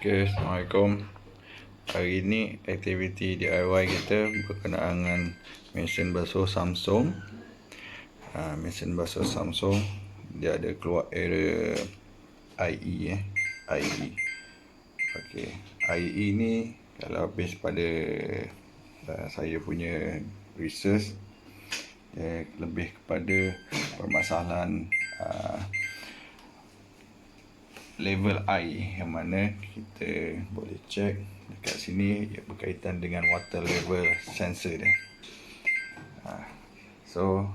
Okay, Assalamualaikum. Hari ini aktiviti DIY kita berkenaan dengan mesin basuh Samsung. Mesin basuh Samsung dia ada keluar error IE IE. Okey, IE ni kalau base pada saya punya research, dia lebih kepada permasalahan level air, yang mana kita boleh cek dekat sini ia berkaitan dengan water level sensor dia. So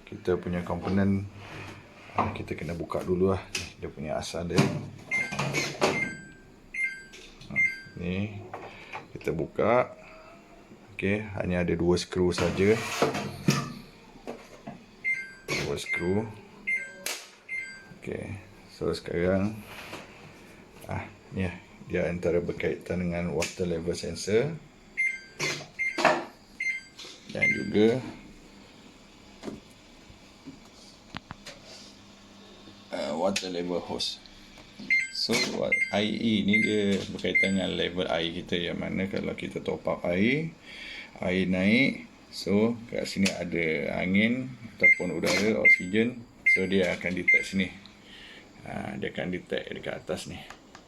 kita punya komponen kita kena buka dulu lah dia punya asal dia. Ni kita buka. Okey, hanya ada 2 skru saja. 2 skru. Okey, so sekarang ni dia antara berkaitan dengan water level sensor dan juga water level hose. So IE ni dia berkaitan dengan level air kita, yang mana kalau kita top up air naik, so kat sini ada angin ataupun udara, oksigen, so dia akan detect sini. Dia akan detect dekat atas ni.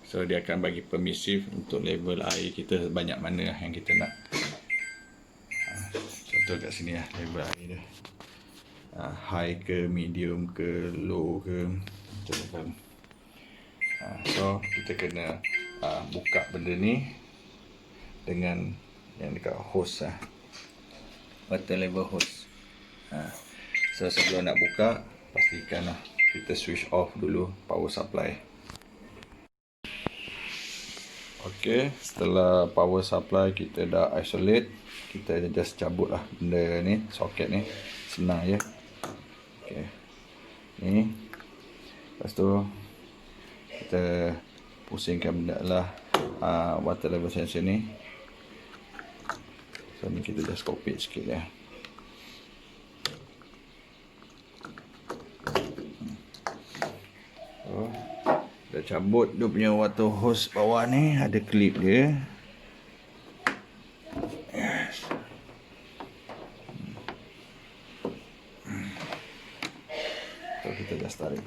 So dia akan bagi permisif untuk level air kita banyak mana yang kita nak. Contoh kat sini lah level air dia. High ke, medium ke, low ke, macam-macam. So kita kena buka benda ni dengan yang dekat hose water level hose. So sebelum nak buka, pastikan kita switch off dulu power supply. Okey, setelah power supply kita dah isolate, kita just cabut lah benda ni, soket ni. Senang je. Okey, ni lepas tu kita pusingkan benda lah water level sensor ni. So ni kita just copy sikit ya. So dah cabut dia punya water hose bawah ni, ada klip dia. Yes. So kita just tarik.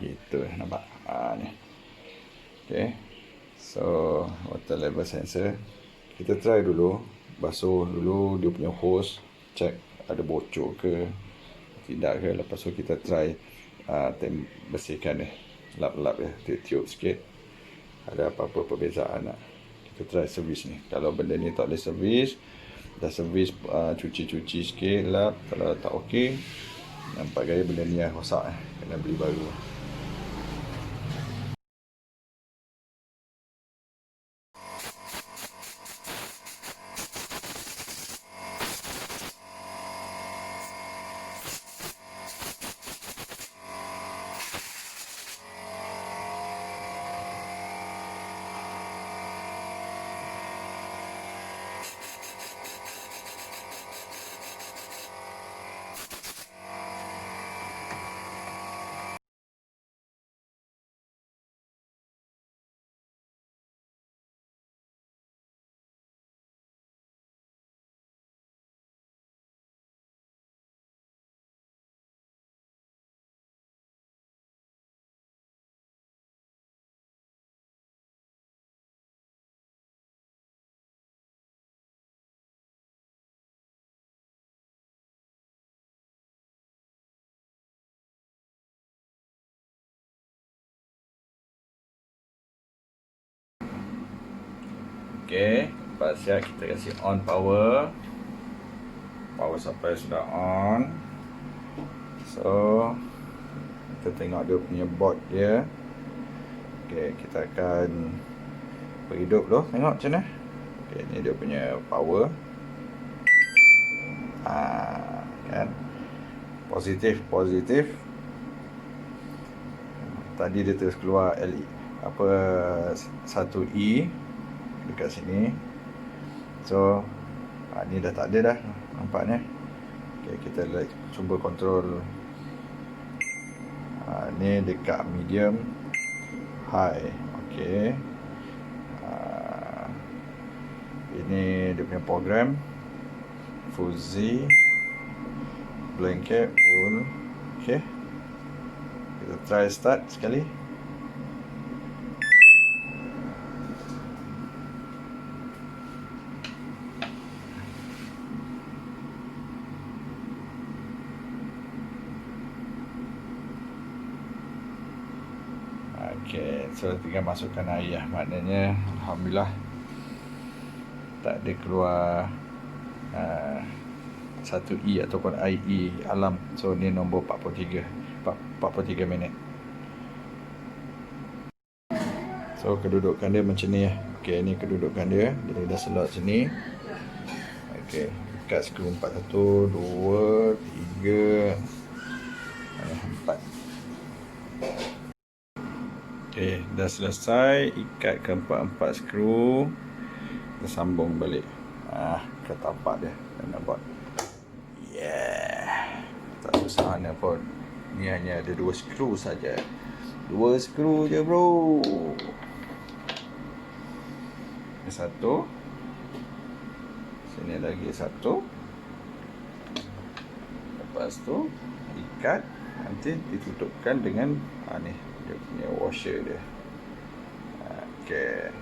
Gitu nampak. Ni. Okay. So water level sensor kita try dulu, basuh dulu dia punya hose, check ada bocor ke tidak ke. Lepas tu kita try bersihkan dia, lap-lap dia, tiup sikit ada apa-apa perbezaan tak. Kita try servis ni. Kalau benda ni tak boleh servis, dah servis cuci-cuci sikit, lap. Kalau tak okey, nampak gaya benda ni rosak, kena beli baru. Okey, lepas siap kita kasi on power. Power supply sudah on. So kita tengok dia punya board dia. Okey, kita akan berhidup dulu, tengok macam mana. Okey, ni dia punya power. Kan. Positif. Tadi dia terus keluar LED 1E dekat sini. So ni dah tak ada dah nampaknya. Okay, kita cuba kontrol. Ni dekat medium, high. Okey. Ini dia punya program. Fuzzy blanket wool. Okey. Kita try start sekali. Okey, so tinggal masukkan air lah. Maknanya alhamdulillah tak ada keluar satu E ataupun IE alam. So ni nombor 43 minit. So kedudukan dia macam ni lah. Okey, ni kedudukan dia. Jadi dah slot sini. Okey, ikat skru 4, 1, 2, 3, 4. Okey, dah selesai. Ikat ke 4 skru. Kita sambung balik ke tapak dia. Dan nampak. Yeah. Tak susah mana pun. Ni hanya ada 2 skru saja. 2 skru je bro. Ini satu. Sini lagi satu. Lepas tu ikat. Nanti ditutupkan dengan ni dia punya washer dia. Okey.